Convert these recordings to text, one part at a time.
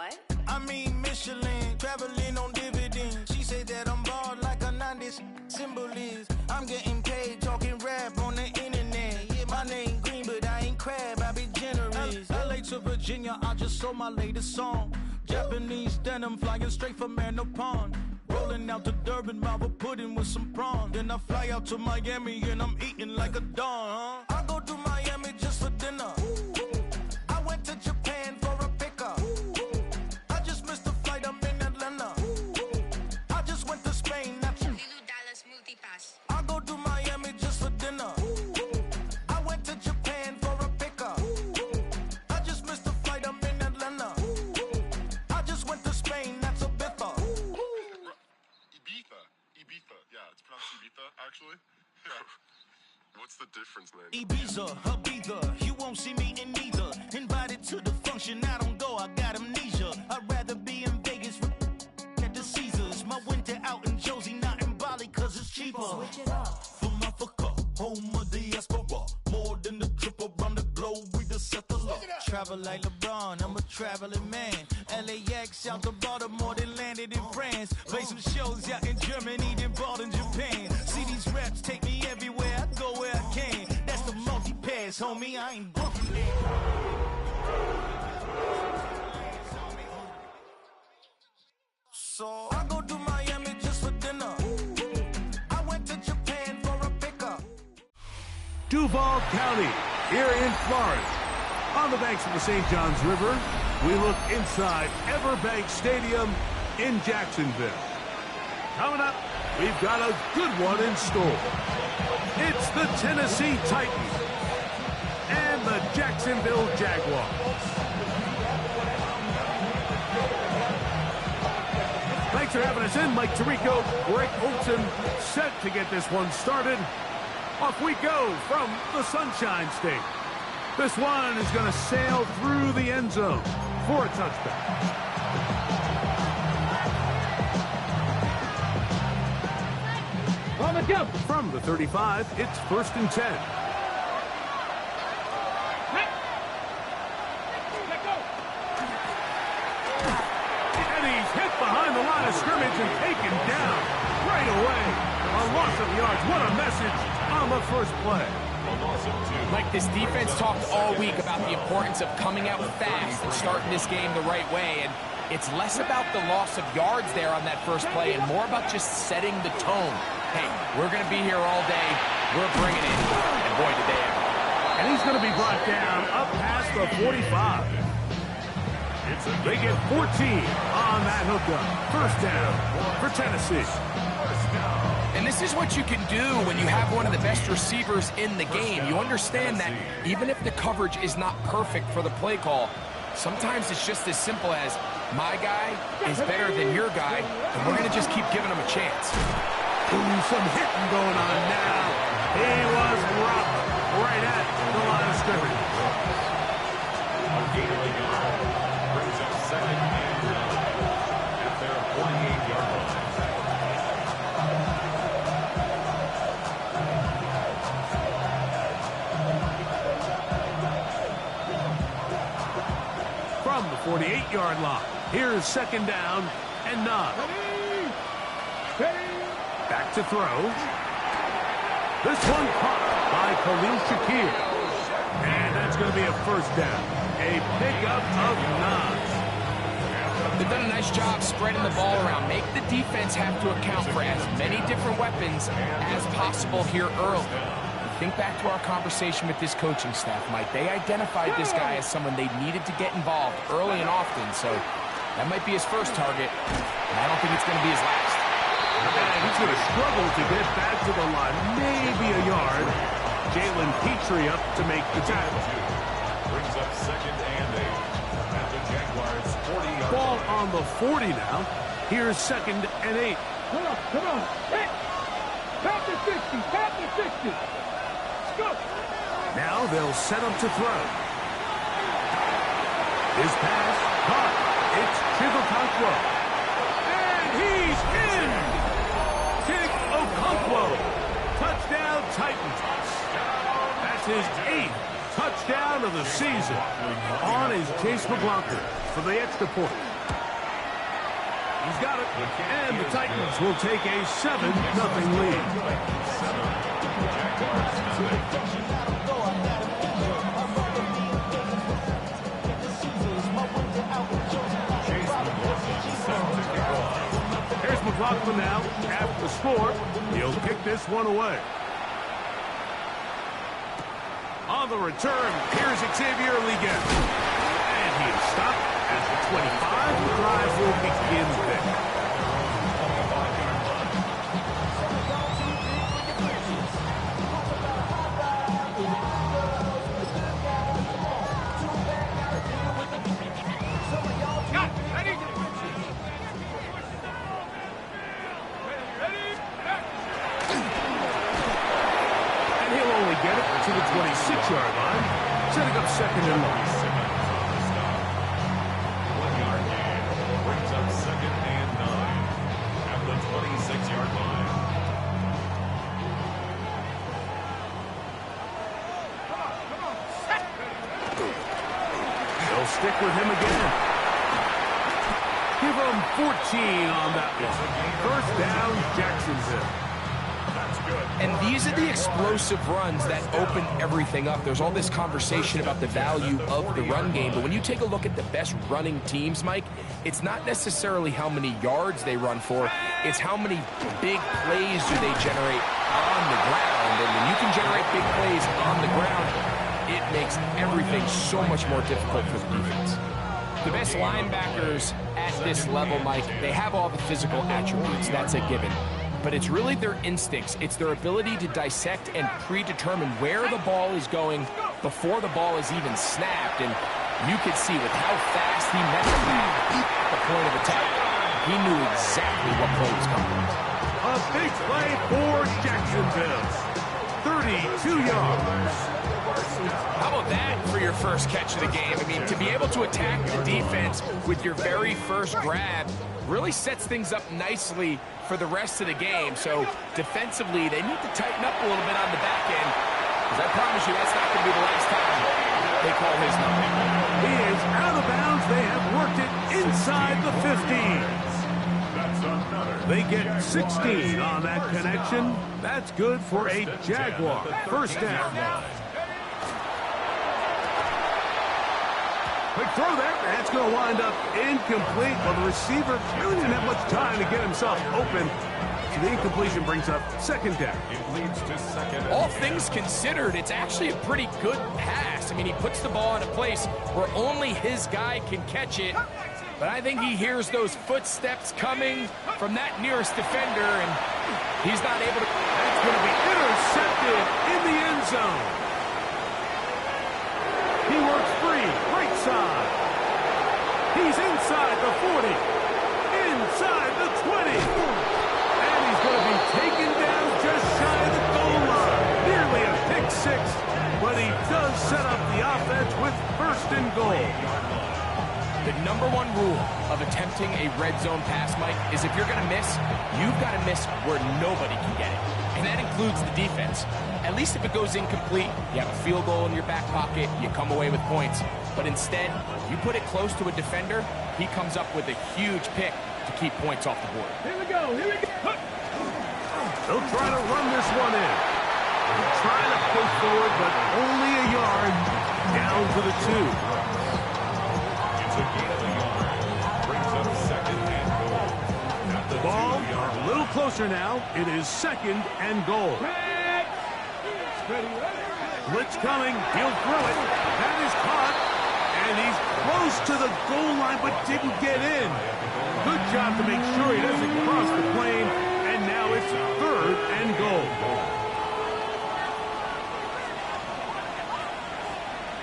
What? I mean Michelin, traveling on dividends. She said that I'm bald like a 90s symbol is. I'm getting paid talking rap on the internet. Yeah, my name green, but I ain't crab, I be generous. LA to Virginia, I just sold my latest song. Japanese denim flying straight from Manapon. Rolling out to Durban, mouth pudding with some prawns. Then I fly out to Miami and I'm eating like a don, huh? I go to Miami just for dinner. I went to Japan for a pickup. I just missed the flight, I'm in Atlanta. I just went to Spain, that's Dallas Multipass. I go to Miami just for dinner. I went to Japan for a pickup. I just missed the flight, I'm in Atlanta. I just went to Spain, that's Ibiza. Ibiza. Yeah, it's pronounced Ibiza, actually. Yeah. What's the difference, man? Ibiza, Ibiza, you won't see me in neither. Invited to the function, I don't go, I got amnesia. I'd rather be in Vegas at the Caesars. My winter out in Josie, not in Bali, cause it's cheaper. Switch it up. From Africa, home of diaspora. More than the trip around the globe, we the settler. Travel like LeBron, I'm a traveling man. LAX out to Baltimore, then landed in France. Play some shows out in Germany, then bought in Japan. See these reps take me everywhere, I go where I can. That's the multi-pass, homie, I ain't bumping it. So I go to Miami just for dinner. I went to Japan for a pickup. Duval County, here in Florida. On the banks of the St. Johns River, we look inside Everbank Stadium in Jacksonville. Coming up, we've got a good one in store. It's the Tennessee Titans and the Jacksonville Jaguars. Thanks for having us in. Mike Tirico, Greg Olson, set to get this one started. Off we go from the Sunshine State. This one is going to sail through the end zone for a touchdown. On the jump. From the 35, it's 1st and 10. And he's hit behind the line of scrimmage and taken down right away. A loss of yards. What a message on the first play. Mike, this defense talked all week about the importance of coming out fast and starting this game the right way, and it's less about the loss of yards there on that first play and more about just setting the tone. Hey, we're going to be here all day. We're bringing it, and boy, did they ever. And he's going to be brought down up past the 45. They get 14 on that hookup. First down for Tennessee. And this is what you can do when you have one of the best receivers in the game. You understand that even if the coverage is not perfect for the play call, sometimes it's just as simple as my guy is better than your guy, and we're going to just keep giving him a chance. Ooh, some hitting going on now. He was rocked right at the line of scrimmage. Brings up 2nd and 9 at their 48-yard line. From the 48-yard line, here's 2nd down and 9. Back to throw. This one caught by Khalil Shakir. And that's going to be a first down. A pickup of 9. They've done a nice job spreading the ball around. Make the defense have to account for as many different weapons as possible here early. Think back to our conversation with this coaching staff, Mike. They identified this guy as someone they needed to get involved early and often, so that might be his first target, and I don't think it's going to be his last. And he's going to struggle to get back to the line, maybe a yard. Jalen Petrie up to make the tackle. Brings up 2nd and 8 at the Jaguars' 40-yard Ball line. on the 40 now. Here's 2nd and 8. Come on. Hey, back to 60, back to 60. Let's go. Now they'll set him to throw. His pass caught. It's Chigokonkwo. And he's in! Chigokonkwo. Touchdown Titans. That's his 8th touchdown of the season. On is Chase McLaughlin for the extra point. He's got it. And the Titans will take a 7-0 lead. Here's McLaughlin now. After the score, he'll kick this one away. On the return, here's Xavier Liget. And he is stopped at the 25. The drive will begin there. To the 26-yard line, setting up second and long. 1-yard gain brings up 2nd and 9 at the 26-yard line. They'll stick with him again. Give him 14 on that one. First down, Jacksonville. And these are the explosive runs that open everything up. There's all this conversation about the value of the run game, but when you take a look at the best running teams, Mike, it's not necessarily how many yards they run for, it's how many big plays do they generate on the ground. And when you can generate big plays on the ground, it makes everything so much more difficult for the defense. The best linebackers at this level, Mike, they have all the physical attributes. That's a given. But it's really their instincts. It's their ability to dissect and predetermine where the ball is going before the ball is even snapped. And you could see with how fast he met the ball at the point of attack, he knew exactly what play was coming. A big play for Jacksonville. 32 yards. How about that for your first catch of the game? I mean, to be able to attack the defense with your very first grab really sets things up nicely for the rest of the game. So defensively, they need to tighten up a little bit on the back end, because I promise you that's not going to be the last time they call his number. He is out of bounds. They have worked it inside the 15. They get 16 on that connection. That's good for a Jaguar first down. Quick throw there. That's going to wind up incomplete. Well, the receiver really didn't have much time to get himself open. So the incompletion brings up second down. It leads to second. All things considered, it's actually a pretty good pass. I mean, he puts the ball in a place where only his guy can catch it. But I think he hears those footsteps coming from that nearest defender, and he's not able to. That's going to be intercepted in the end zone. He works free, right side. He's inside the 40, inside the 20. And he's going to be taken down just shy of the goal line. Nearly a pick six, but he does set up the offense with first and goal. The number one rule of attempting a red zone pass, Mike, is if you're going to miss, you've got to miss where nobody can get it. And that includes the defense. At least if it goes incomplete, you have a field goal in your back pocket, you come away with points. But instead, you put it close to a defender, he comes up with a huge pick to keep points off the board. Here we go, here we go. They'll try to run this one in. They'll try to push forward, but only a yard down to the 2. It's a gain of a yard. Brings up second and goal. At the Ball 2-yard a little closer now. It is second and goal. Blitz coming. He'll throw it. That is caught. And he's close to the goal line, but didn't get in. Good job to make sure he doesn't cross the plane. And now it's third and goal.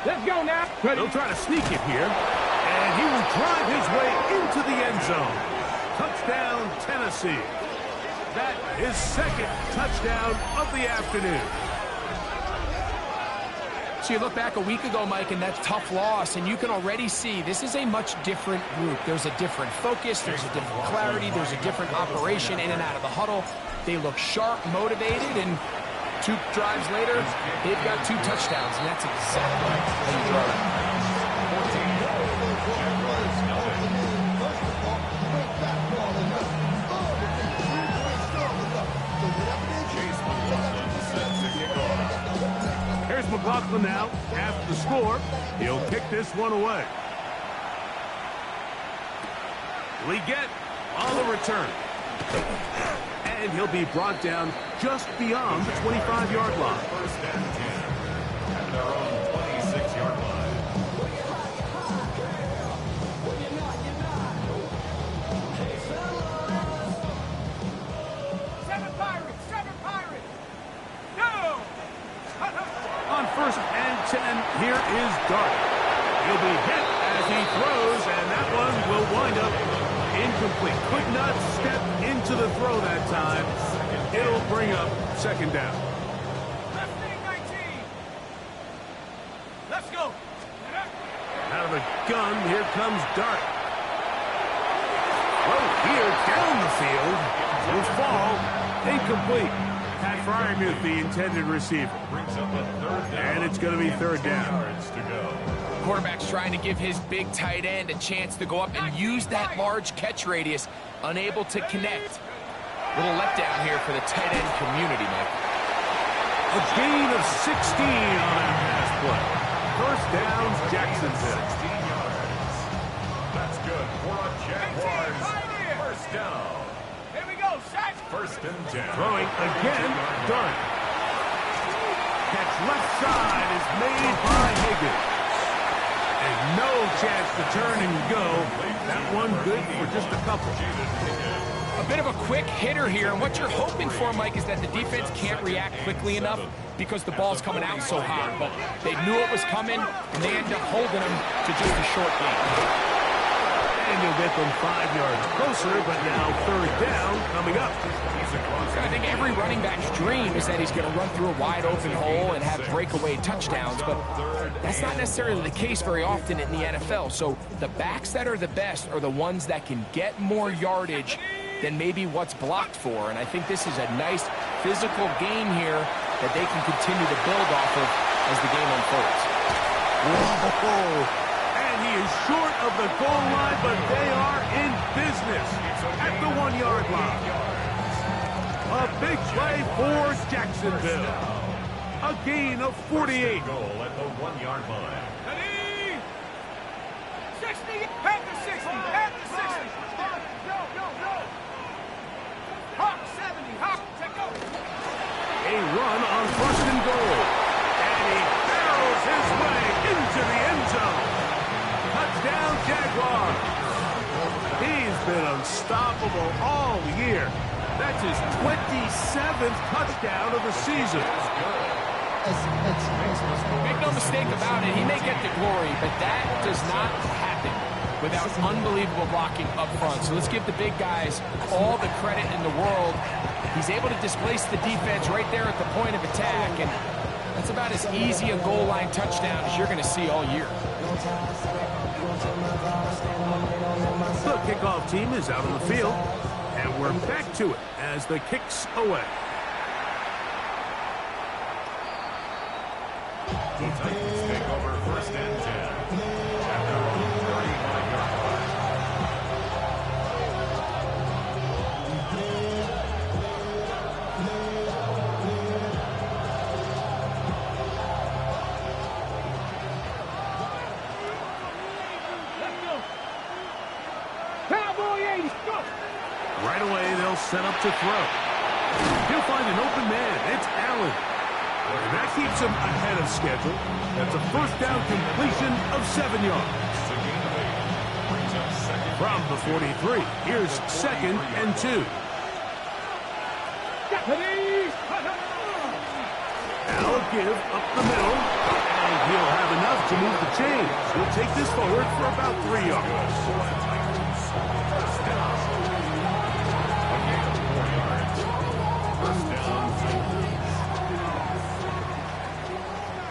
Let's go now. They'll try to sneak it here. And he will drive his way into the end zone. Touchdown, Tennessee. That is second touchdown of the afternoon. So you look back a week ago, Mike, and that tough loss, and you can already see this is a much different group. There's a different focus, there's a different clarity, there's a different operation in and out of the huddle. They look sharp, motivated, and 2 drives later, they've got 2 touchdowns, and that's exactly how you draw it. McLaughlin now, after the score, he'll kick this one away. Will he get on the return? And he'll be brought down just beyond the 25-yard line. First and 10 at their own 26-yard line. Seven Pirates! No! On first and 10, here is Dart. He'll be hit as he throws, and that one will wind up incomplete. Could not step into the throw that time. It'll bring up second down. Left wing 19! Let's go! Out of the gun, here comes Dart. Throw here down the field. Will fall. Incomplete. Pat Fryermuth, the intended receiver. Brings up a third down. And it's going to be third down. Yards to go. Quarterback's trying to give his big tight end a chance to go up and use that large catch radius. Unable to connect. Little letdown here for the tight end community, Mike. A gain of 16 on that pass play. First down, Jacksonville. 16 yards. That's good for a Jaguars. First down. Here we go, Shaq! First and 10. Throwing again, Dart. Catch left side is made by Higgins. And no chance to turn and go. That one good for just a couple. A bit of a quick hitter here, and what you're hoping for, Mike, is that the defense can't react quickly enough because the ball's coming out so hot. But they knew it was coming, and they ended up holding them to just a short gain. And you'll get them 5 yards closer, but now third down coming up. I think every running back's dream is that he's going to run through a wide open hole and have breakaway touchdowns, but that's not necessarily the case very often in the NFL. So the backs that are the best are the ones that can get more yardage than maybe what's blocked for. And I think this is a nice physical game here that they can continue to build off of as the game unfolds. Whoa! And he is short of the goal line, but they are in business at the 1 yard line. A big play for Jacksonville. A gain of 48. Goal at the 1 yard line. 60! At the 60! At the 60! Go! Hawk 70! Hawk, take go! A run on first and goal. And he barrels his way into the end zone. Touchdown, Jaguars. He's been unstoppable all year. That's his 27th touchdown of the season. Make no mistake about it, he may get the glory, but that does not happen without unbelievable blocking up front. So let's give the big guys all the credit in the world. He's able to displace the defense right there at the point of attack, and that's about as easy a goal line touchdown as you're going to see all year. The kickoff team is out on the field, and we're back to it as the kick's away. The Titans take over first and 10 at their own 35-yard line. Let's go! Cowboy 80, go! Right away, they'll set up to throw. He'll find an open man. It's Allen. And that keeps him ahead of schedule. That's a first down completion of 7 yards. It's a gain of 8. Brings up second. From the 43, here's second and 2. Now a give up the middle, and he'll have enough to move the chains. He'll take this forward for about 3 yards. First down. A gain of 4 yards. First down.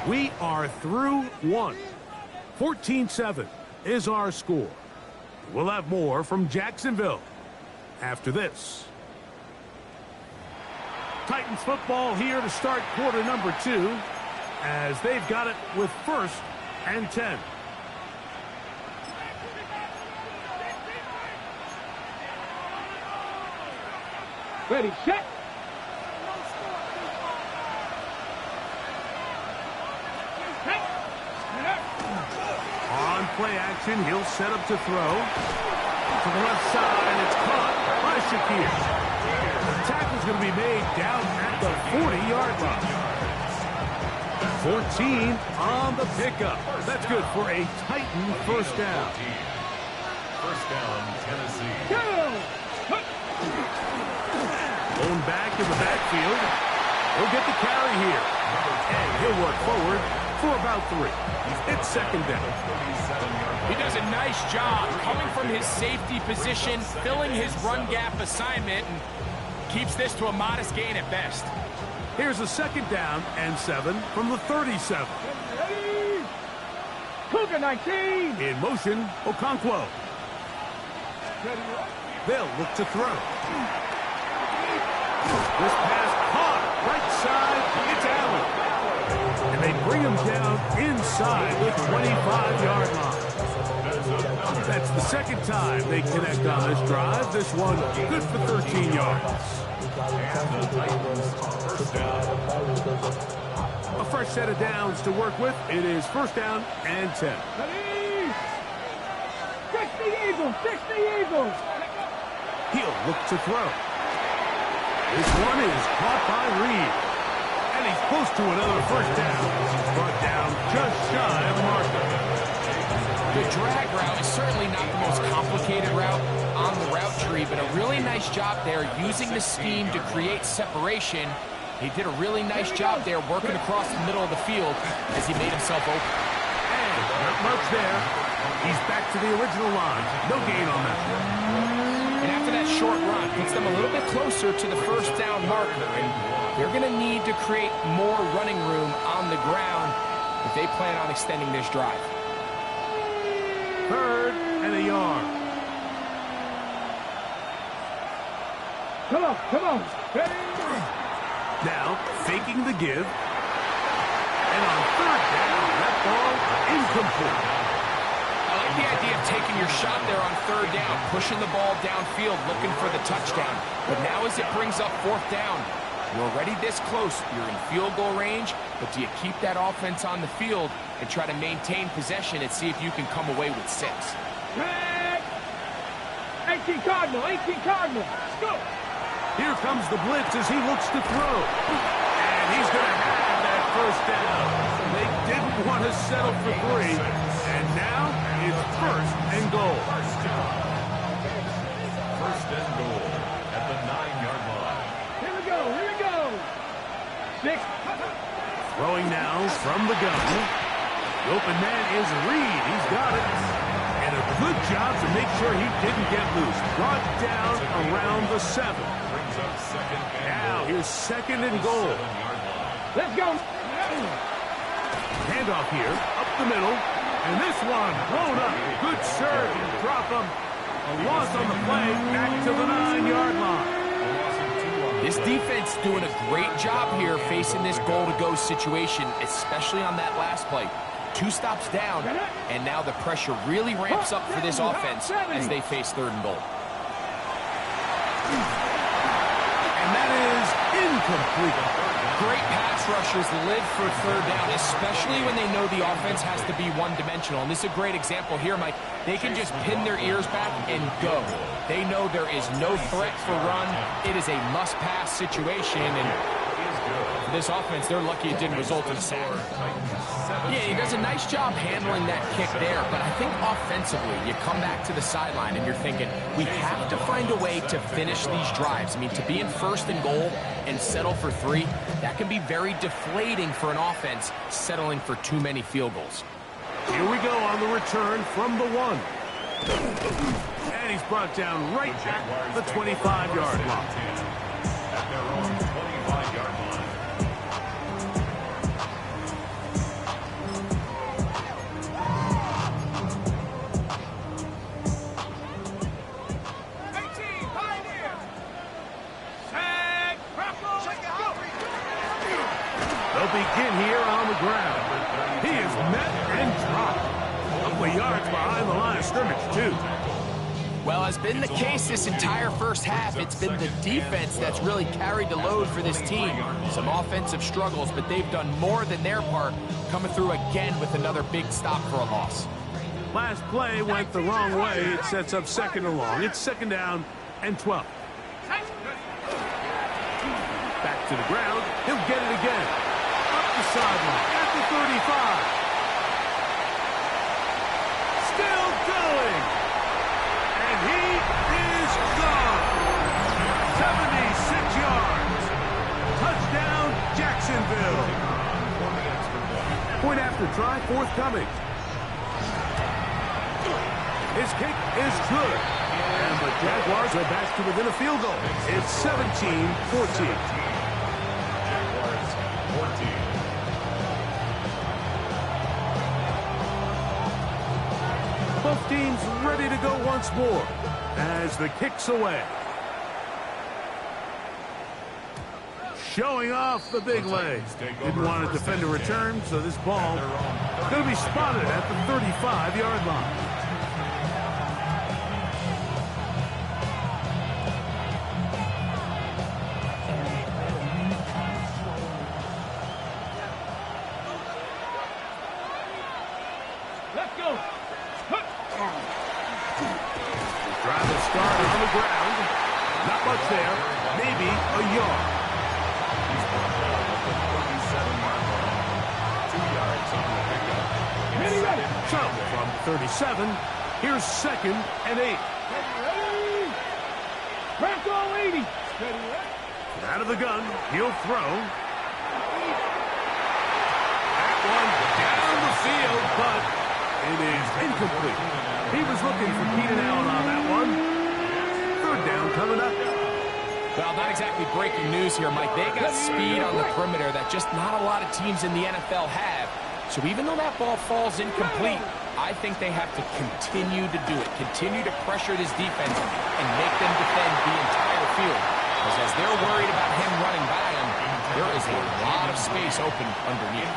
We are through one. 14-7 is our score. We'll have more from Jacksonville after this. Titans football here to start quarter number 2 as they've got it with first and 10. Ready, set! play action. He'll set up to throw. To the left side, it's caught by Shakir. The tackle's going to be made down at the 40-yard line. 14 on the pickup. That's good for a Titan first down. First down, Tennessee. Going back in the backfield. He'll get the carry here. And he'll work forward for about 3. It's second down. He does a nice job coming from his safety position, filling his run gap assignment, and keeps this to a modest gain at best. Here's a second down and 7 from the 37. Cougar 19. In motion, Okonkwo. They'll look to throw. This pass caught right side. It's Allen. And they bring him down inside the 25-yard line. That's the second time they connect on this drive. This one good for 13 yards. A fresh set of downs to work with. It is first down and 10. 60 Eagles, 60 Eagles. He'll look to throw. This one is caught by Reed. And he's close to another first down. He's brought down just shy of the marker. The drag route is certainly not the most complicated route on the route tree, but a really nice job there using the scheme to create separation. He did a really nice job there working across the middle of the field as he made himself open. And not much there. He's back to the original line. No gain on that. And after that short run, puts them a little bit closer to the first down marker. And they're going to need to create more running room on the ground if they plan on extending this drive. Third and a yard. Come on. Now, faking the give. And on third down, that ball incomplete. I like the idea of taking your shot there on third down, pushing the ball downfield, looking for the touchdown. But now as it brings up fourth down, you're already this close. You're in field goal range, but do you keep that offense on the field and try to maintain possession and see if you can come away with 6? 18 Cardinal. Let's go. Here comes the blitz as he looks to throw. And he's going to have that first down. They didn't want to settle for 3. And now it's first and goal. First and goal at the 9-yard line. Here we go. 6. Throwing now from the gun. The open man is Reed. He's got it. And a good job to make sure he didn't get loose. Brought down around the 7. Now here's second and goal. Let's go. Handoff here, up the middle. And this one blown up. Good serve. Drop him. A loss on the play. Back to the 9-yard line. This defense doing a great job here facing this goal-to-go situation, especially on that last play. 2 stops down, and now the pressure really ramps up for this offense as they face third and goal. And that is incomplete. Great pass rushers live for third down, especially when they know the offense has to be one-dimensional. And this is a great example here, Mike. They can just pin their ears back and go. They know there is no threat for run. It is a must-pass situation, and for this offense, they're lucky it didn't result in a sack. Yeah, he does a nice job handling that kick there, but I think offensively, you come back to the sideline and you're thinking, we have to find a way to finish these drives. I mean, to be in first and goal and settle for 3, that can be very deflating for an offense settling for too many field goals. Here we go on the return from the 1. And he's brought down right at the 25-yard line. At their own 25-yard line. They'll begin here on the ground. He is met and dropped. A couple of yards behind the line of scrimmage, too. Well, has been the case this entire first half. It's been the defense that's really carried the load for this team. Some offensive struggles, but they've done more than their part, coming through again with another big stop for a loss. Last play went the wrong way. It sets up second and long. It's second down and 12. Back to the ground. He'll get it again. Up the sideline at the 35. Still going. And he is gone. 76 yards. Touchdown, Jacksonville. Point after try, forthcoming. His kick is good. And the Jaguars are back to within a field goal. It's 17-14. Jaguars 14. Both teams ready to go once more as the kick's away. Showing off the big legs. Didn't want to defend a return, so this ball is going to be spotted at the 35-yard line. Let's go. Drive will start on the ground. Not much there. Maybe a yard. He's brought down at the 37-yard line. 2 yards on the pickup. So, from 37, here's second and 8. Ready? Crack all 80. Steady. Out of the gun, he'll throw. That one down the field, but it is incomplete. He was looking for Keenan Allen on that one. Third down coming up. Well, not exactly breaking news here, Mike. They got speed on the perimeter that just not a lot of teams in the NFL have. So even though that ball falls incomplete, I think they have to continue to do it. Continue to pressure this defense and make them defend the entire field. Because as they're worried about him running by them, there is a lot of space open underneath.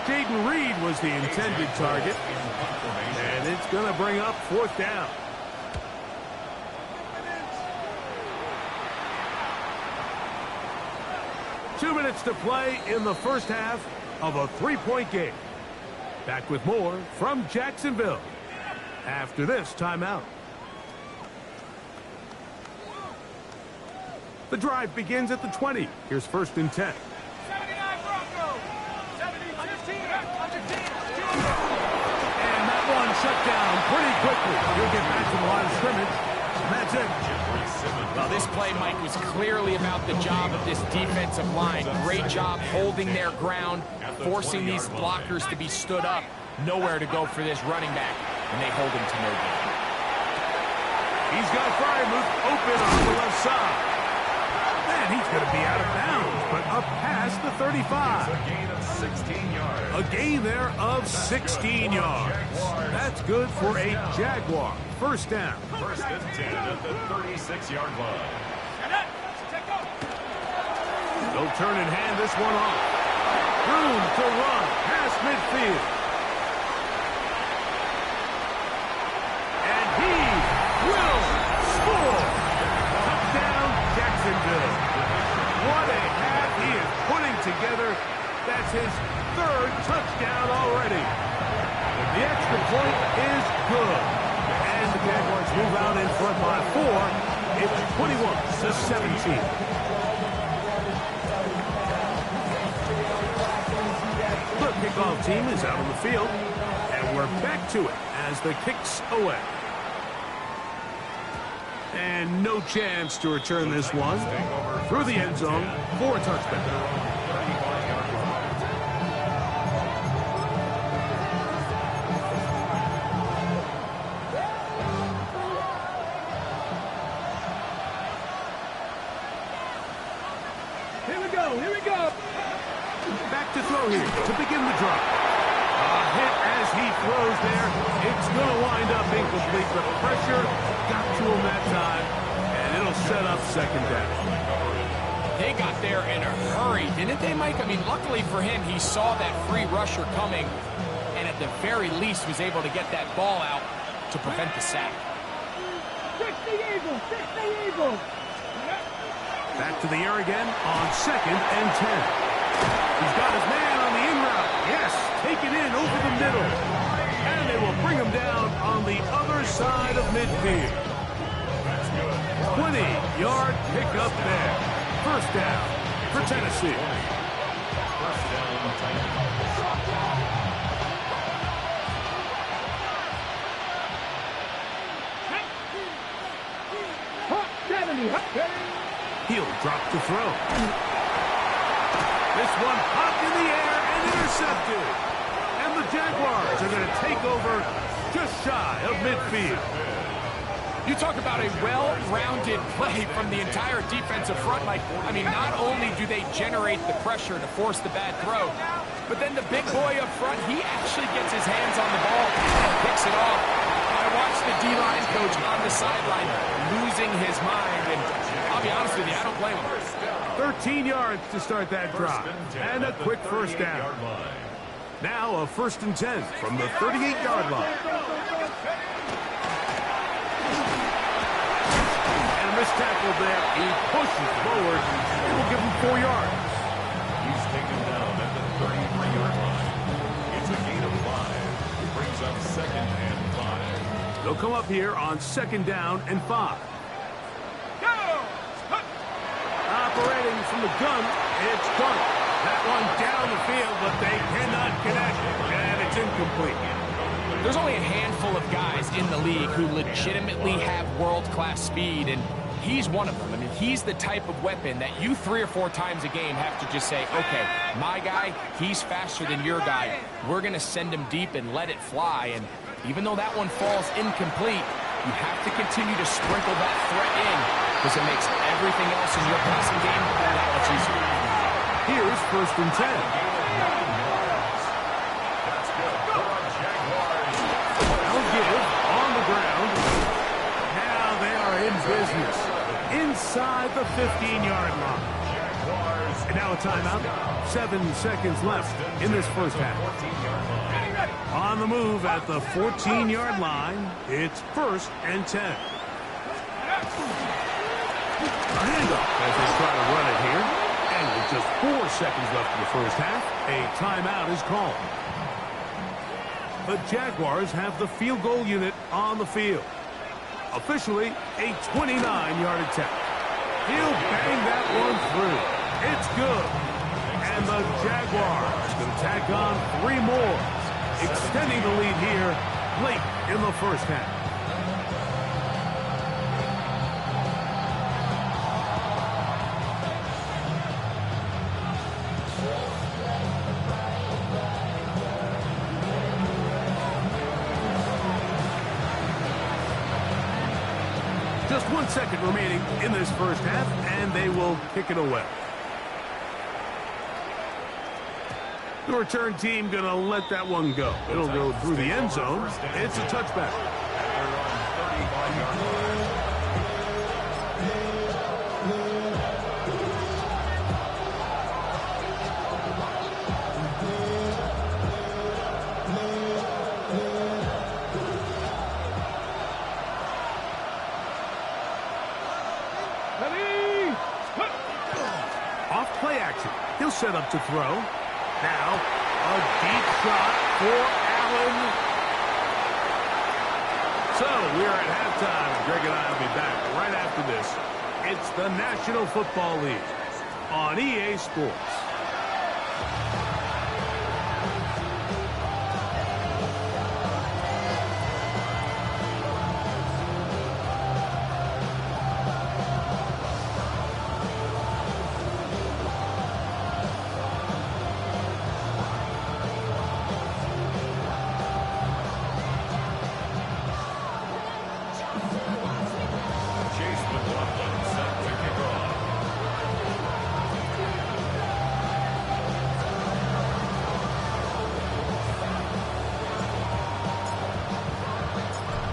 Jaden Reed was the intended target. And it's going to bring up fourth down. Two minutes to play in the first half of a three-point game. Back with more from Jacksonville after this timeout. The drive begins at the 20. Here's first and 10. 79 Broncos. 70-15. And that one shut down pretty quickly. He'll get back to the line of scrimmage. And that's it. Well, this play, Mike, was clearly about the job of this defensive line. Great job holding their ground, forcing these blockers to be stood up. Nowhere to go for this running back, and they hold him to no gain. He's got Frymuth open on the left side. And he's going to be out of bounds, but up past the 35. A gain of 16 yards. A gain there of 16 yards. That's good for a Jaguar. First down. First and 10 at the 36-yard line. They'll turn and hand this one off. Room to run past midfield. And he will score. Touchdown, Jacksonville. What a half he is putting together. That's his third touchdown already. The extra point is good. And the Jaguars move out in front by 4. It's 21-17. The kickoff team is out on the field, and we're back to it as the kick's away. And no chance to return this one through the end zone for a touchdown. Here we go. Back to throw here to begin the drive. A hit as he throws there. It's going to wind up incomplete. The pressure got to him that time, and it'll set up second down. They got there in a hurry, didn't they, Mike? I mean, luckily for him, he saw that free rusher coming, and at the very least was able to get that ball out to prevent the sack. 60 Eagles. Back to the air again on second and 10. He's got his man on the in route. Yes, taken in over the middle. And they will bring him down on the other side of midfield. 20-yard pickup there. First down for Tennessee. First down, Titans. He'll drop to throw. This one popped in the air and intercepted. And the Jaguars are going to take over just shy of midfield. You talk about a well-rounded play from the entire defensive front, Mike. I mean, not only do they generate the pressure to force the bad throw, but then the big boy up front, he actually gets his hands on the ball and picks it off. I watched the D-line coach on the sideline losing his mind, and I'll be honest with you, I don't blame him. 13 yards to start that drive, and a quick first down. Now a 1st and 10 from the 38-yard line. And a missed tackle there. He pushes forward. It will give him 4 yards. He's taken down at the 33-yard line. It's a gain of 5. Brings up 2nd and 5. They'll come up here on 2nd down and 5. Operating from the gun, it's Dunk. That one down the field, but they cannot connect, and it's incomplete. There's only a handful of guys in the league who legitimately have world-class speed, and he's one of them. I mean, he's the type of weapon that you 3 or 4 times a game have to just say, okay, my guy, he's faster than your guy. We're going to send him deep and let it fly, and even though that one falls incomplete, you have to continue to sprinkle that threat in because it makes everything else in your passing game that much easier. Here's 1st and 10. They'll give on the ground. Now they are in business inside the 15-yard line. And now a timeout. 7 seconds left in this first half. On the move at the 14-yard line, it's 1st and 10. A handoff as they try to run it here. And with just 4 seconds left in the first half, a timeout is called. The Jaguars have the field goal unit on the field. Officially, a 29-yard attempt. He'll bang that one through. It's good. And the Jaguars can tack on 3 more, extending the lead here late in the first half. Just 1 second remaining in this first half, and they will kick it away. The return team going to let that one go. It'll go through the end zone. It's a touchback. Off play action. He'll set up to throw. Now, a deep shot for Allen. So, we're at halftime. Greg and I will be back right after this. It's the National Football League on EA Sports.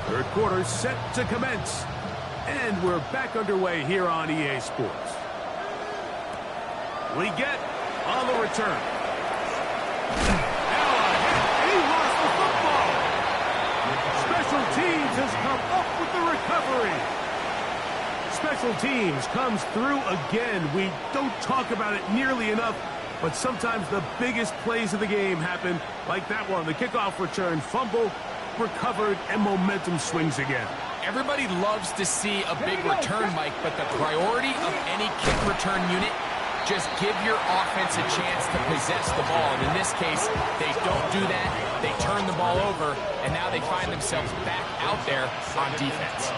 Third quarter set to commence. And we're back underway here on EA Sports. We get on the return. Now a hit. He lost the football. Special teams has come up with the recovery. Special teams comes through again. We don't talk about it nearly enough, But sometimes the biggest plays of the game happen like that one. The kickoff return, fumble, recovered, and momentum swings again. Everybody loves to see a big return, Mike, but the priority of any kick return unit, just give your offense a chance to possess the ball. And in this case, they don't do that. They turn the ball over, and now they find themselves back out there on defense.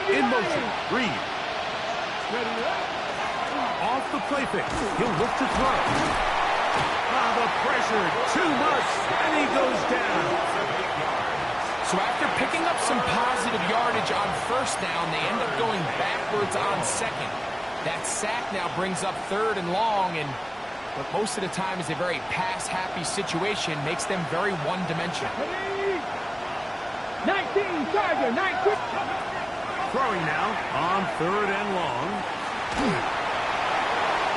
In motion, Reed. Off the play fix. He'll look to throw. The pressure, too much, and he goes down. So after picking up some positive yardage on first down, they end up going backwards on second. That sack now brings up third and long, and what most of the time is a very pass-happy situation makes them very one-dimensional. 19, Charger, 19. Throwing now on third and long.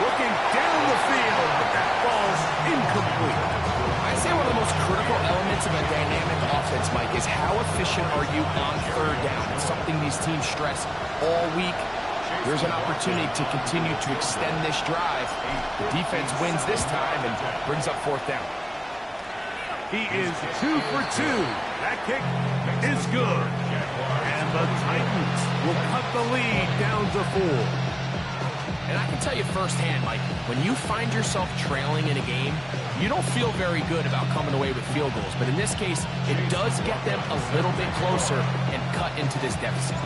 Looking down the field, but that ball's incomplete. I'd say one of the most critical elements of a dynamic offense, Mike, is how efficient are you on third down. It's something these teams stress all week. Here's an opportunity to continue to extend this drive. The defense wins this time and brings up fourth down. He is 2 for 2. That kick is good. And the Titans will cut the lead down to 4. And I can tell you firsthand, Mike, when you find yourself trailing in a game, you don't feel very good about coming away with field goals. But in this case, it does get them a little bit closer and cut into this deficit.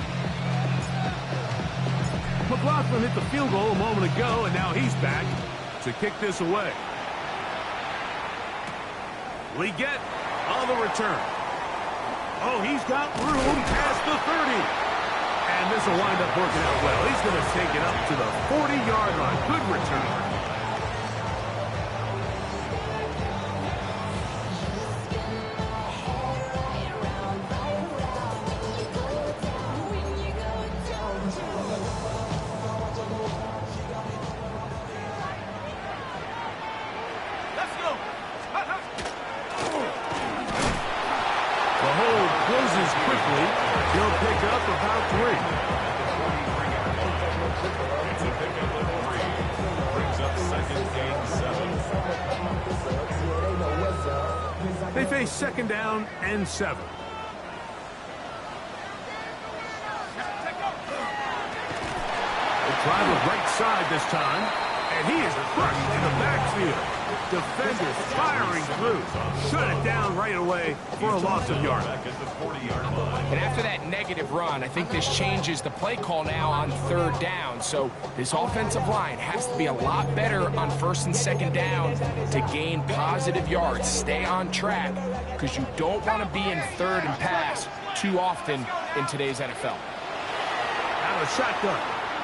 McLaughlin hit the field goal a moment ago, and now he's back to kick this away. Leggett on the return. Oh, he's got room past the 30. And this will wind up working out well. He's going to take it up to the 40-yard line. Good return. Let's go. The hold closes quickly. He'll pick up about 3. It's a pickup of 3. Brings up second and 7. They face second down and 7. They try the right side this time, and he is crushed in the backfield. Defenders firing through. Shut it down right away for a loss of yardage. And after that negative run, I think this changes the play call now on third down. So this offensive line has to be a lot better on first and second down to gain positive yards. Stay on track because you don't want to be in third and pass too often in today's NFL. Out of shotgun.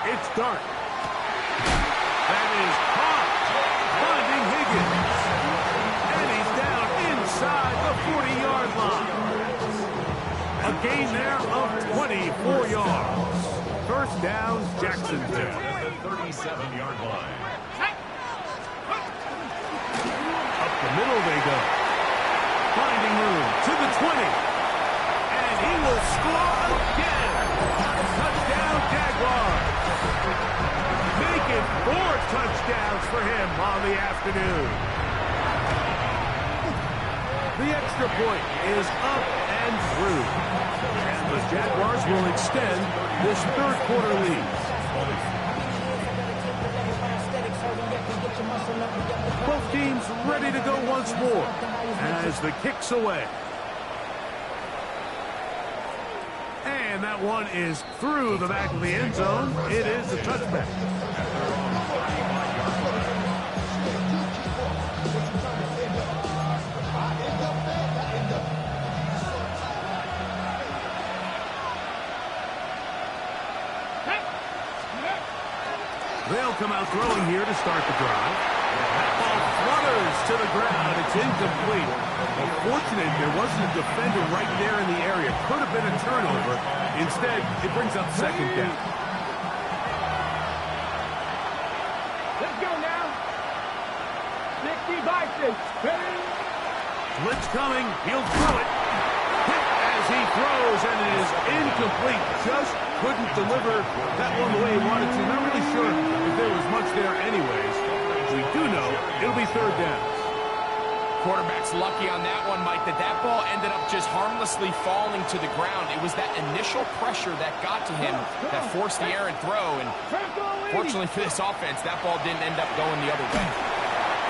It's Dart. That is caught. Finding Higgins. And he's down inside the 40-yard line. A gain there of 24 yards. First down, Jacksonville. At the 37-yard line. Up the middle they go. Finding room to the 20. And he will score again. Touchdown, Jaguars. Make it 4 touchdowns for him on the afternoon. The extra point is up and through. And the Jaguars will extend this third quarter lead. Both teams ready to go once more as the kick's away. And that one is through the back of the end zone. It is a touchback. They'll come out throwing here to start the drive. That ball flutters to the ground. It's incomplete. Unfortunate there wasn't a defender right there in the area. Could have been a turnover. Instead, it brings up second down. Let's go now. 60 by 6. Blitz coming. He'll throw it. Hit as he throws, and it is incomplete. Just couldn't deliver that one the way he wanted to. Not really sure if there was much there anyways. We do know it'll be third down. Quarterback's lucky on that one, Mike, that ball ended up just harmlessly falling to the ground. It was that initial pressure that got to him that forced the errant throw, and fortunately for this offense, that ball didn't end up going the other way.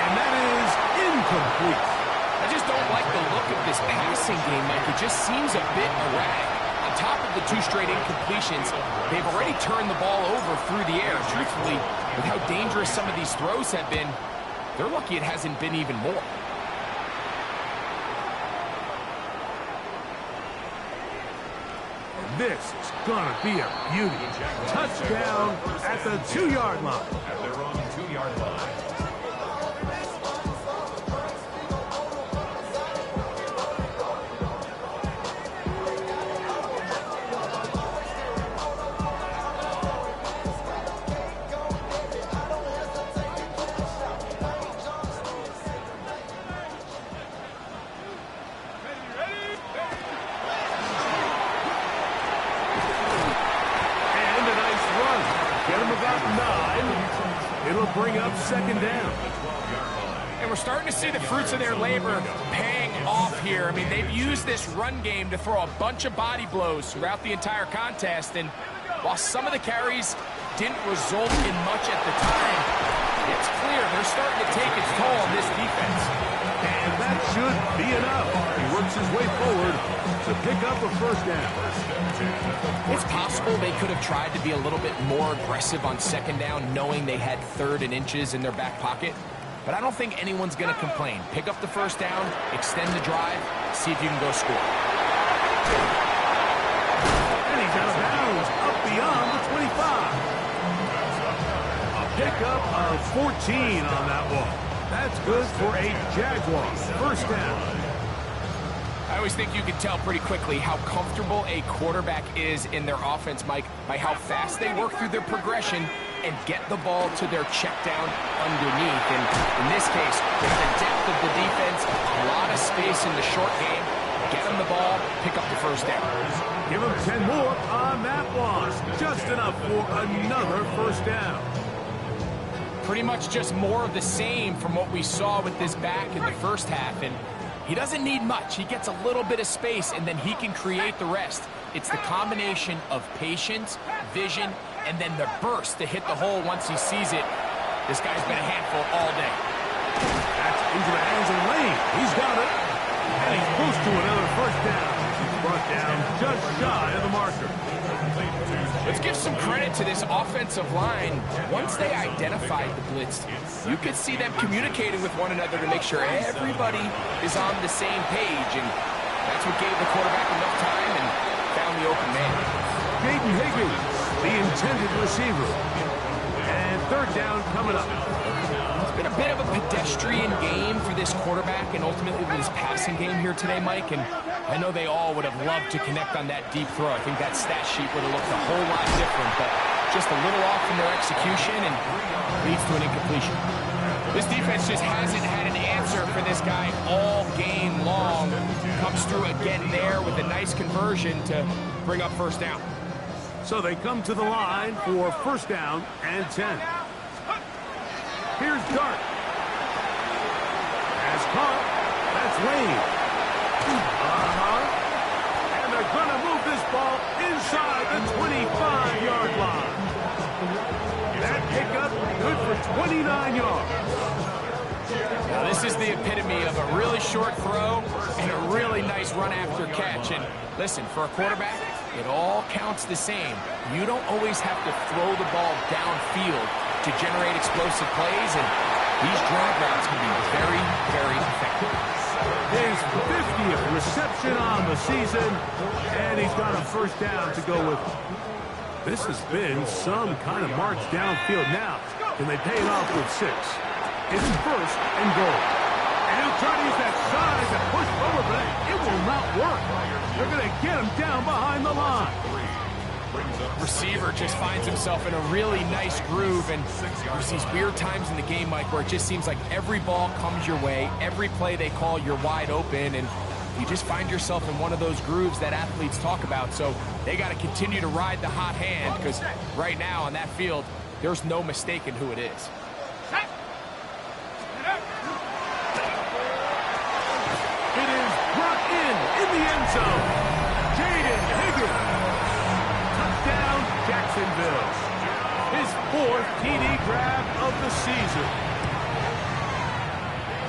And that is incomplete. I just don't like the look of this passing game, Mike. It just seems a bit erratic. On top of the 2 straight incompletions, they've already turned the ball over through the air. Truthfully, with how dangerous some of these throws have been, they're lucky it hasn't been even more. This is gonna be a beauty. Touchdown at the 2-yard line. At their own 2-yard line. It'll bring up second down. And we're starting to see the fruits of their labor paying off here. I mean, they've used this run game to throw a bunch of body blows throughout the entire contest. And while some of the carries didn't result in much at the time, it's clear they're starting to take its toll on this defense. And that should be enough. He works his way forward to pick up a first down. It's possible they could have tried to be a little bit more aggressive on second down, knowing they had 3rd and inches in their back pocket. But I don't think anyone's going to complain. Pick up the first down, extend the drive, see if you can go score. And he's out of bounds, up beyond the 25. A pickup of 14 on that one. That's good for a Jaguar. First down. I always think you can tell pretty quickly how comfortable a quarterback is in their offense, Mike, by how fast they work through their progression and get the ball to their check down underneath. And in this case, with the depth of the defense, a lot of space in the short game, get them the ball, pick up the first down. Give them 10 more on that one. Just enough for another first down. Pretty much just more of the same from what we saw with this back in the first half. And he doesn't need much. He gets a little bit of space, and then he can create the rest. It's the combination of patience, vision, and then the burst to hit the hole once he sees it. This guy's been a handful all day. That's into the hands of Lane. He's got it. And he's close to another first down. He's brought down just shy of the marker. Let's give some credit to this offensive line. Once they identified the blitz, you could see them communicating with one another to make sure everybody is on the same page, and that's what gave the quarterback enough time and found the open man. Jaden Higgins, the intended receiver. And third down coming up. It's been a bit of a pedestrian game for this quarterback and ultimately this passing game here today, Mike, and I know they all would have loved to connect on that deep throw. I think that stat sheet would have looked a whole lot different, but just a little off in their execution and leads to an incompletion. This defense just hasn't had an answer for this guy all game long. Comes through again there with a nice conversion to bring up first down. So they come to the line for first down and 10. Here's Dart. Has caught. That's Lane. And they're going to move this ball inside the 25-yard line. That pickup good for 29 yards. Now this is the epitome of a really short throw and a really nice run after catch. And listen, for a quarterback, it all counts the same. You don't always have to throw the ball downfield to generate explosive plays, and these drag routes can be very, very effective. His 50th reception on the season, and he's got a first down to go with it. This has been some kind of march downfield now. Can they pay it off with 6? It's first and goal. And he'll try to use that size to push forward, but it will not work. They're going to get him down behind the line. Receiver just finds himself in a really nice groove, and there's these weird times in the game, Mike, where it just seems like every ball comes your way, every play they call, you're wide open, and you just find yourself in one of those grooves that athletes talk about. So they got to continue to ride the hot hand, because right now on that field, there's no mistaking who it is. It is brought in the end zone. Jaden Higgins. Touchdown, Jacksonville. His 4th TD grab of the season.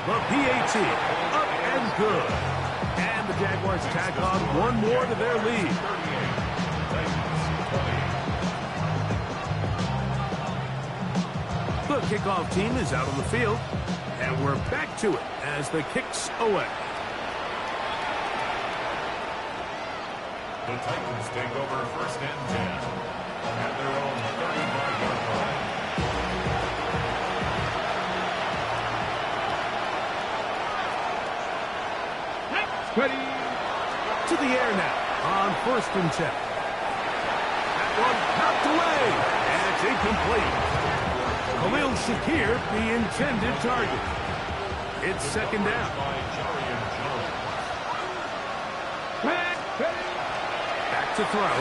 The PAT up and good. And the Jaguars tack on one more to their lead. The kickoff team is out on the field, and we're back to it as the kick's away. The Titans take over 1st and 10 at their own 35-yard line. Ready to the air now on 1st and 10. That one knocked away, and it's incomplete. Khalil Shakir, the intended target. It's 2nd down. Back to throw.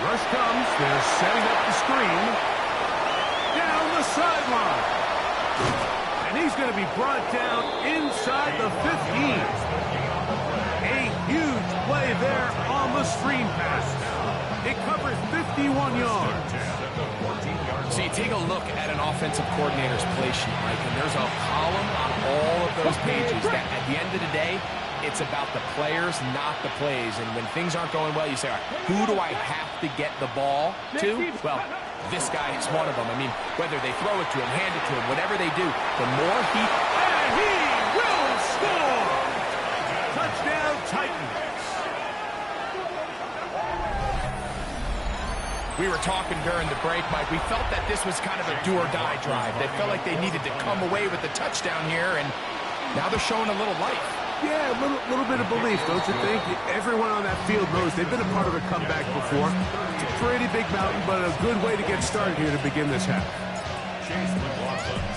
Rush comes. They're setting up the screen. Down the sideline. And he's going to be brought down inside the 15. A huge play there on the screen pass. It covers 51 yards. So you take a look at an offensive coordinator's play sheet, Mike, and there's a column on all of those pages that at the end of the day, it's about the players, not the plays. And when things aren't going well, you say, all right, who do I have to get the ball to? Well, this guy is one of them. I mean, whether they throw it to him, hand it to him, whatever they do, the more he... And he will score! Touchdown, Titans. We were talking during the break, Mike. We felt that this was kind of a do-or-die drive. They felt like they needed to come away with the touchdown here, and now they're showing a little life. Yeah, a little bit of belief, don't you think? Everyone on that field knows they've been a part of a comeback before. It's a pretty big mountain, but a good way to get started here to begin this half.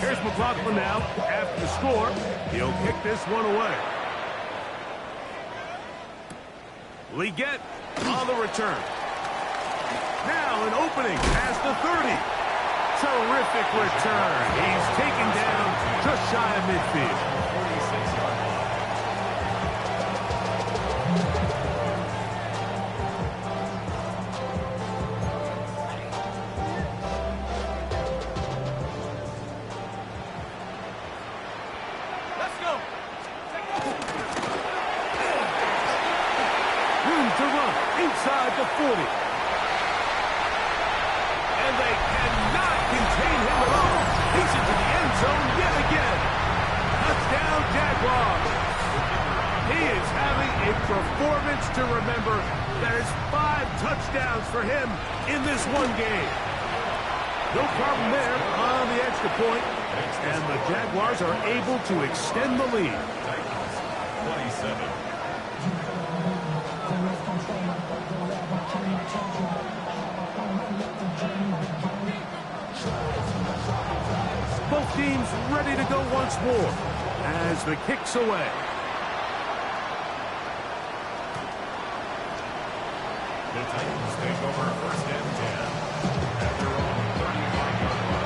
Here's McLaughlin now. After the score, he'll kick this one away. Leggett on the return. Now an opening past the 30. Terrific return. He's taken down just shy of midfield. To run inside the 40. And they cannot contain him at all. He's into the end zone yet again. Touchdown, Jaguars. He is having a performance to remember. There's 5 touchdowns for him in this one game. No problem there on the extra point. And the Jaguars are able to extend the lead. 27. Both teams ready to go once more as the kick's away. The Titans take over 1st and 10 at their own 35-yard line.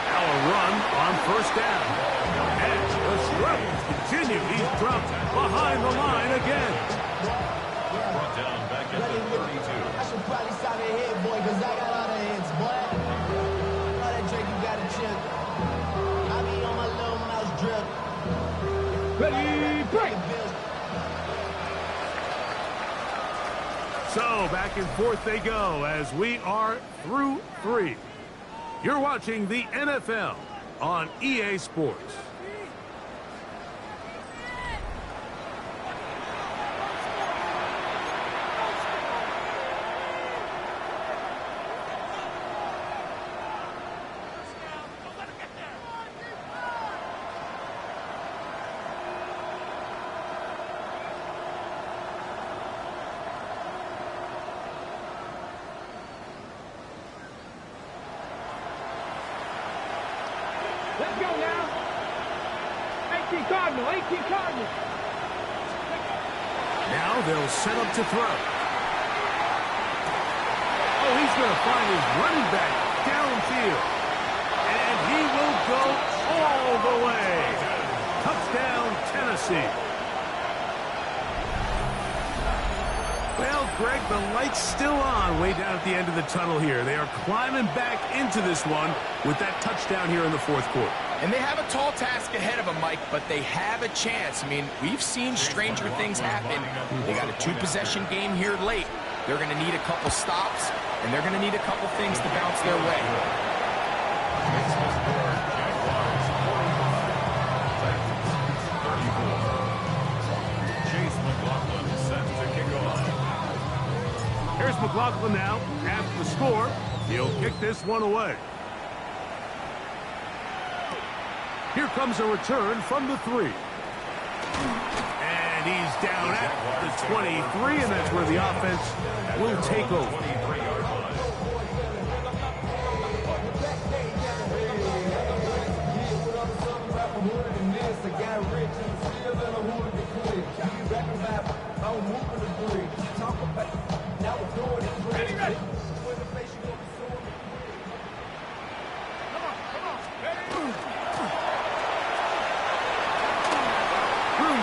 Now a run on 1st down. And the struggles continue. He's dropped behind the line again. Brought down back at the 32. I should probably stop your head, boy, because I got all the hits, boy. All that Drake, you got to chill. I be on my little mouse drip. Ready, break. So back and forth they go as we are through 3. You're watching the NFL on EA Sports. Let's go now. 18 Cardinal, 18 Cardinal. Now they'll set up to throw. Oh, he's going to find his running back downfield. And he will go all the way. Touchdown, Tennessee. Well, Greg, the light's still on way down at the end of the tunnel here. They are climbing back into this one with that touchdown here in the fourth quarter. And they have a tall task ahead of them, Mike, but they have a chance. I mean, we've seen stranger things happen. They got a two-possession game here late. They're going to need a couple stops, and they're going to need a couple things to bounce their way. Here's McLaughlin now at the score. He'll kick this one away. Here comes a return from the 3. And he's down at the 23, and that's where the offense will take over.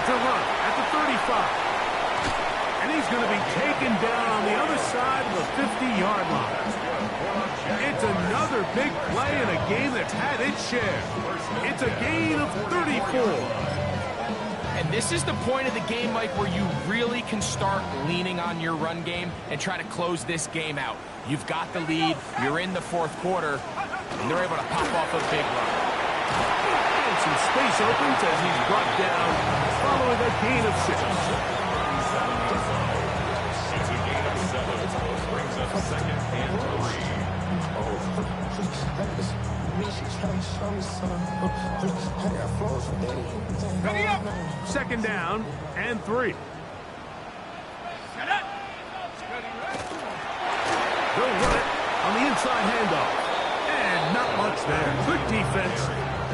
To run at the 35. And he's going to be taken down on the other side of the 50-yard line. It's another big play in a game that's had its share. It's a gain of 34. And this is the point of the game, Mike, where you really can start leaning on your run game and try to close this game out. You've got the lead. You're in the fourth quarter, and they're able to pop off a big run. Some space opens as he's brought down following a gain of 6. It's a gain of 7. Brings up second and 3. Second down and 3. They'll run it on the inside handoff. And not much there. Good defense.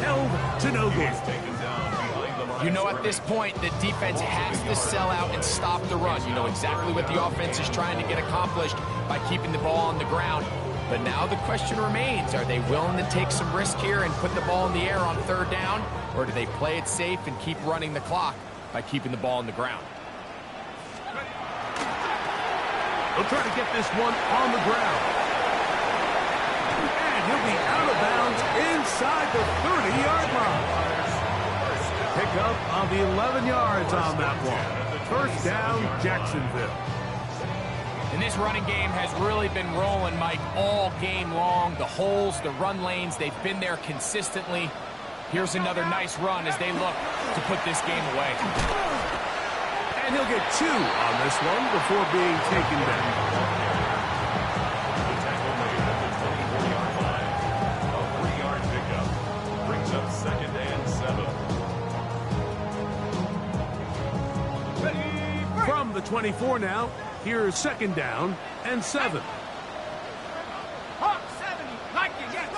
Held to no gain. You know, at this point, the defense has to sell out and stop the run. You know exactly what the offense is trying to get accomplished by keeping the ball on the ground. But now the question remains, are they willing to take some risk here and put the ball in the air on third down? Or do they play it safe and keep running the clock by keeping the ball on the ground? They'll try to get this one on the ground. He'll be out of bounds inside the 30-yard line. Pick up of 11 yards on that one. First down, Jacksonville. And this running game has really been rolling, Mike, all game long. The holes, the run lanes, they've been there consistently. Here's another nice run as they look to put this game away. And he'll get 2 on this one before being taken down. Second and 7. From the 24 now, here's second down and 7. Hawk 70, like it, yes,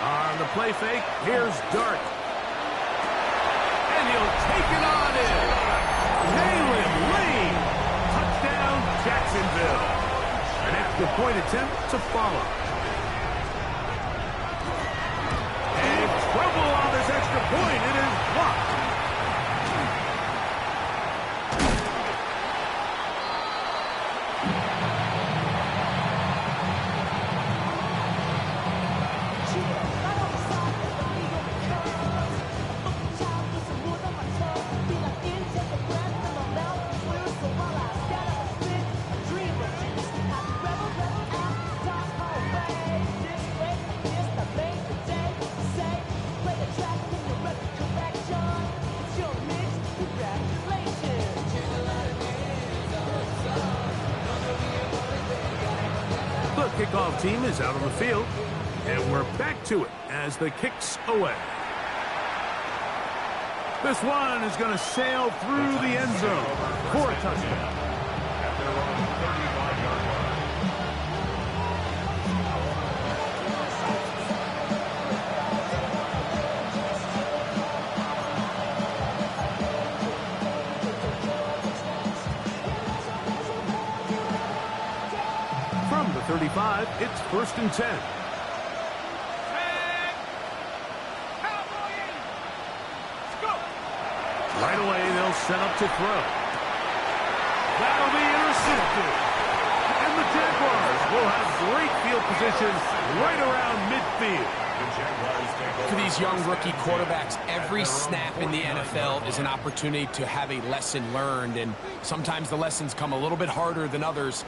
On the play fake, here's Dart. And he'll take it on in. Nayland Lee. Touchdown, Jacksonville. An extra point attempt to follow. Trouble on this extra point. It is blocked. Kickoff team is out on the field, and we're back to it as the kick's away. This one is going to sail through the end zone for a touchdown. At their own 35-yard line. From the 35, it's 1st and 10. Right away, they'll set up to throw. That'll be intercepted. And the Jaguars will have great field position right around midfield. For these young rookie quarterbacks, every snap in the NFL is an opportunity to have a lesson learned, and sometimes the lessons come a little bit harder than others.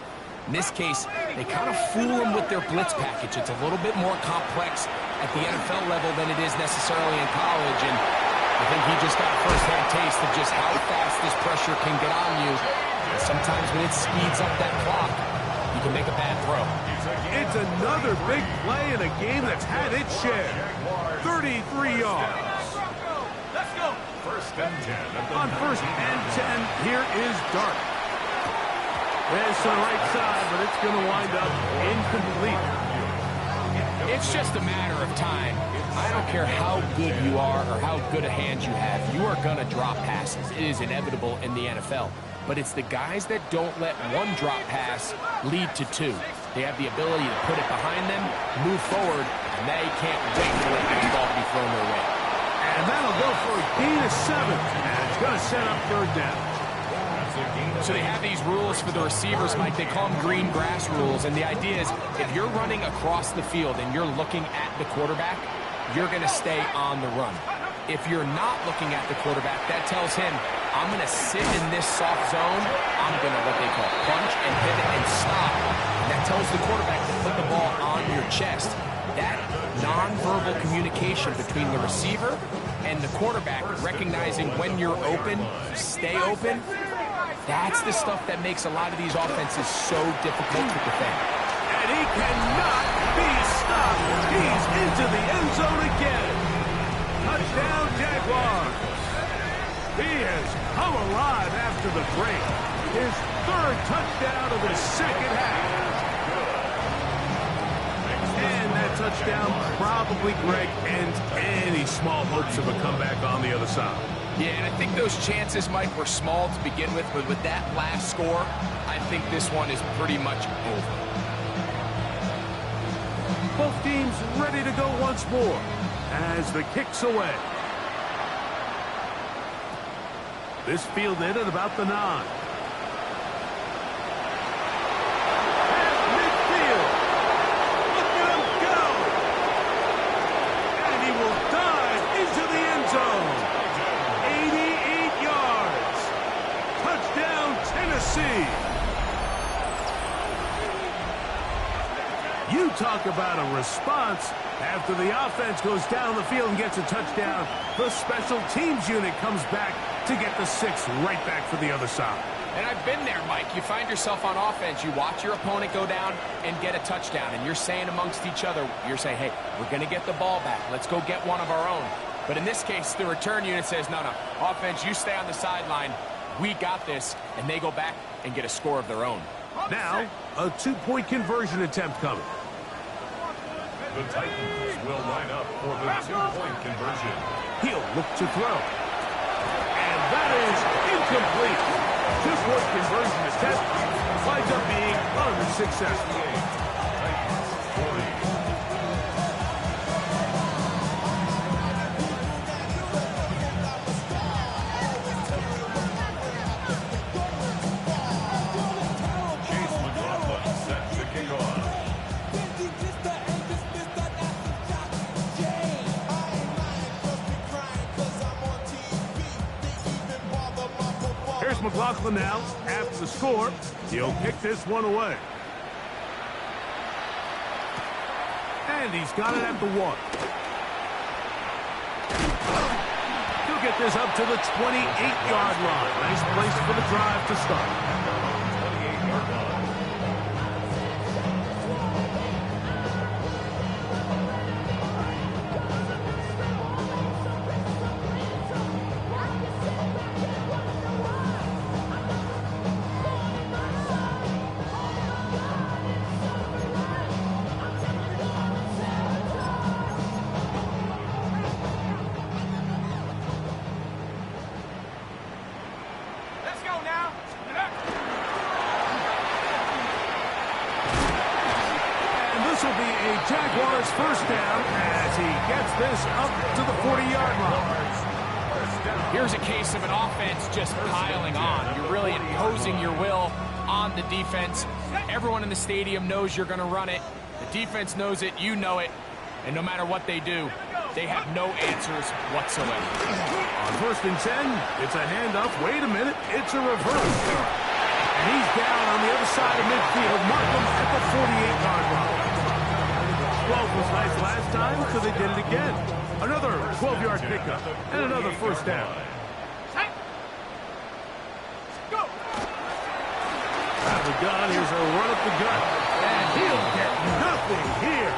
In this case, they kind of fool them with their blitz package. It's a little bit more complex at the NFL level than it is necessarily in college, and I think he just got a first-hand taste of just how fast this pressure can get on you. And sometimes when it speeds up that clock, you can make a bad throw. It's another big play in a game that's had its share. 33 yards. Let's go. 1st and 10. On 1st and 10, here is Dart. There's to the right side, but it's going to wind up incomplete. It's just a matter of time. I don't care how good you are or how good a hand you have. You are going to drop passes. It is inevitable in the NFL. But it's the guys that don't let one drop pass lead to two. They have the ability to put it behind them, move forward, and they can't wait to let the ball be thrown their way. And that'll go for a gain of 7. And it's going to set up 3rd down. So they have these rules for the receivers, Mike. They call them green grass rules. And the idea is if you're running across the field and you're looking at the quarterback, you're going to stay on the run. If you're not looking at the quarterback, that tells him, I'm going to sit in this soft zone. I'm going to what they call punch and pivot and stop. And that tells the quarterback to put the ball on your chest. That nonverbal communication between the receiver and the quarterback, recognizing when you're open, stay open, that's the stuff that makes a lot of these offenses so difficult to defend. And he cannot be stopped. He's into the end zone again. Touchdown, Jaguars. He has come alive after the break. His 3rd touchdown of the 2nd half. And that touchdown probably, Greg, ends any small hopes of a comeback on the other side. Yeah, and I think those chances, Mike, were small to begin with, but with that last score, I think this one is pretty much over. Both teams ready to go once more as the kick's away. This fielded at about the 9. At midfield. Look at him go. And he will dive into the end zone. 88 yards. Touchdown, Tennessee. You talk about a response. After the offense goes down the field and gets a touchdown, the special teams unit comes back to get the 6 right back for the other side. And I've been there, Mike. You find yourself on offense, you watch your opponent go down and get a touchdown, and you're saying amongst each other, you're saying, hey, we're going to get the ball back. Let's go get one of our own. But in this case, the return unit says, no, offense, you stay on the sideline. We got this. And they go back and get a score of their own. Now, a 2-point conversion attempt coming. The Titans will line up for the 2-point conversion. He'll look to throw. And that is incomplete. 2-point conversion attempt winds up being unsuccessful. Titans 40. McLaughlin now, after the score, he'll kick this one away. And he's got it at the 1. He'll get this up to the 28-yard line. Nice place for the drive to start. 28-yard line. This will be a Jaguars first down as he gets this up to the 40-yard line. Here's a case of an offense just piling on. You're really imposing your will on the defense. Everyone in the stadium knows you're going to run it. The defense knows it, you know it. And no matter what they do, they have no answers whatsoever. On 1st and 10, it's a handoff. Wait a minute, it's a reverse. And he's down on the other side of midfield. Markham at the 48-yard line. 12 was nice last time, so they did it again. Another 12-yard pickup and another first down. Out of the gun, here's a run up the gut. And he'll get nothing here.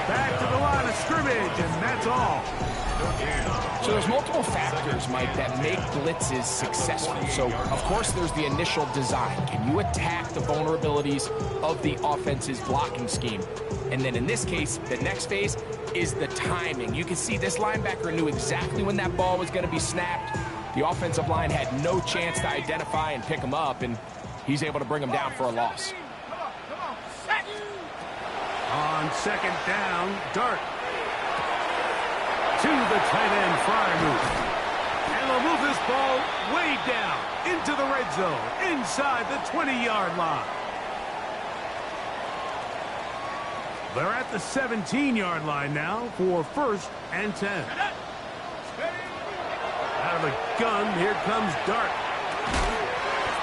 Back to the line of scrimmage, and that's all. So there's multiple factors, Mike, that make blitzes successful. So, of course, there's the initial design. Can you attack the vulnerabilities of the offense's blocking scheme? And then in this case, the next phase is the timing. You can see this linebacker knew exactly when that ball was going to be snapped. The offensive line had no chance to identify and pick him up, and he's able to bring him down for a loss. On 2nd down, Dart to the tight end, Fryermuth. And they'll move this ball way down into the red zone, inside the 20-yard line. They're at the 17-yard line now for 1st and 10. Out of the gun, here comes Dart.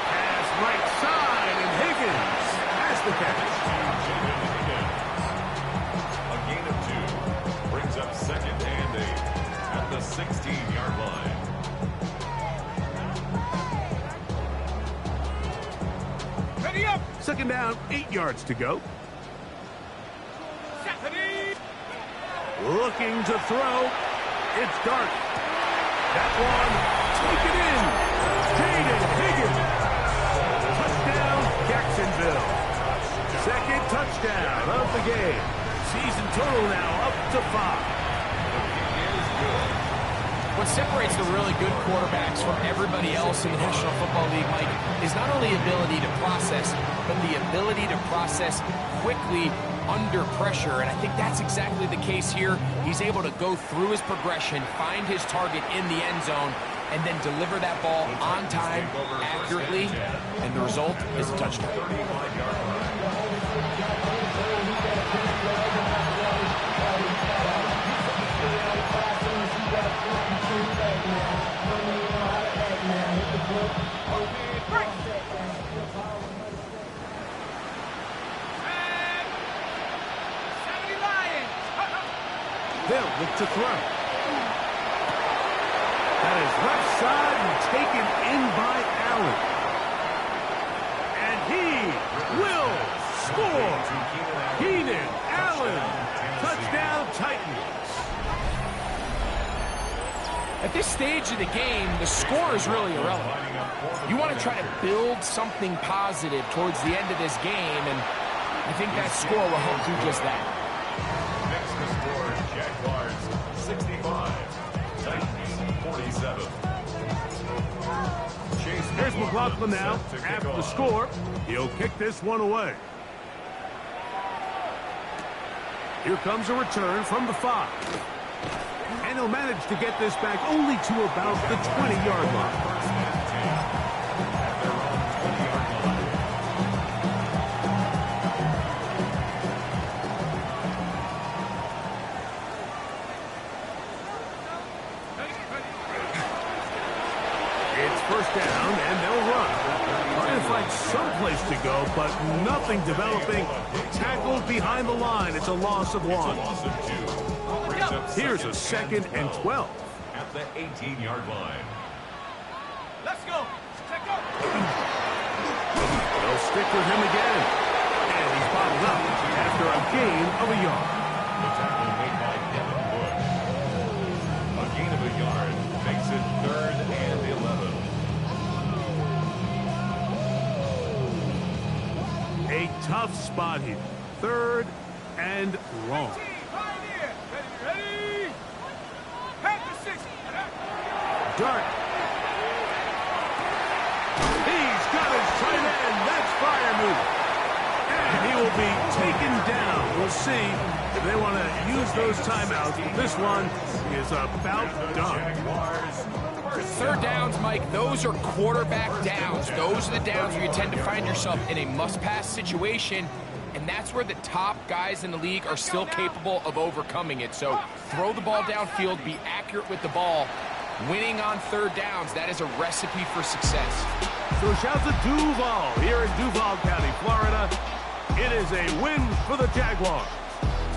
Pass right side, and Higgins has the catch. A gain of 2 brings up 2nd and 8 at the 16-yard line. Ready up. 2nd down, 8 yards to go. Looking to throw. It's Dart. That one, taken in. Jaden Higgins. Touchdown, Jacksonville. 2nd touchdown of the game. Season total now up to 5. What separates the really good quarterbacks from everybody else in the National Football League, Mike, is not only ability to process, but the ability to process quickly under pressure. And I think that's exactly the case here. He's able to go through his progression, find his target in the end zone, and then deliver that ball on time, accurately, and the result is a touchdown. They'll look to throw. That is left side and taken in by Allen. And he will score. Keenan Allen. Touchdown Titans. At this stage of the game, the score is really irrelevant. You want to try to build something positive towards the end of this game, and I think that score will help do just that. Next to score, Jaguars 65, Titans 47. Here's McLaughlin now. After the score, he'll kick this one away. Here comes a return from the 5. And he'll manage to get this back only to about the 20-yard line. It's 1st down, and they'll run. Trying to find someplace to go, but nothing developing. Tackled behind the line. It's a loss of 1. Here's a 2nd and 12. At the 18-yard line. Let's go. Check up. They'll stick with him again. And he's bottled up after a gain of a yard. The tackle made by Devin Bush. A gain of a yard makes it 3rd and 11. A tough spot here. 3rd and long. Ready? Head to 6. Dart. He's got his tight end. That's Fryermuth. And he will be taken down. We'll see if they want to use those timeouts. This one is about done. Third downs, Mike, those are quarterback downs. Those are the downs where you tend to find yourself in a must-pass situation, and that's where the top guys in the league are still capable of overcoming it. So throw the ball downfield, be accurate with the ball. Winning on third downs, that is a recipe for success. So shouts to Duval here in Duval County, Florida. It is a win for the Jaguars.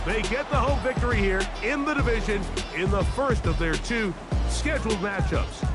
They get the home victory here in the division in the first of their 2 scheduled matchups.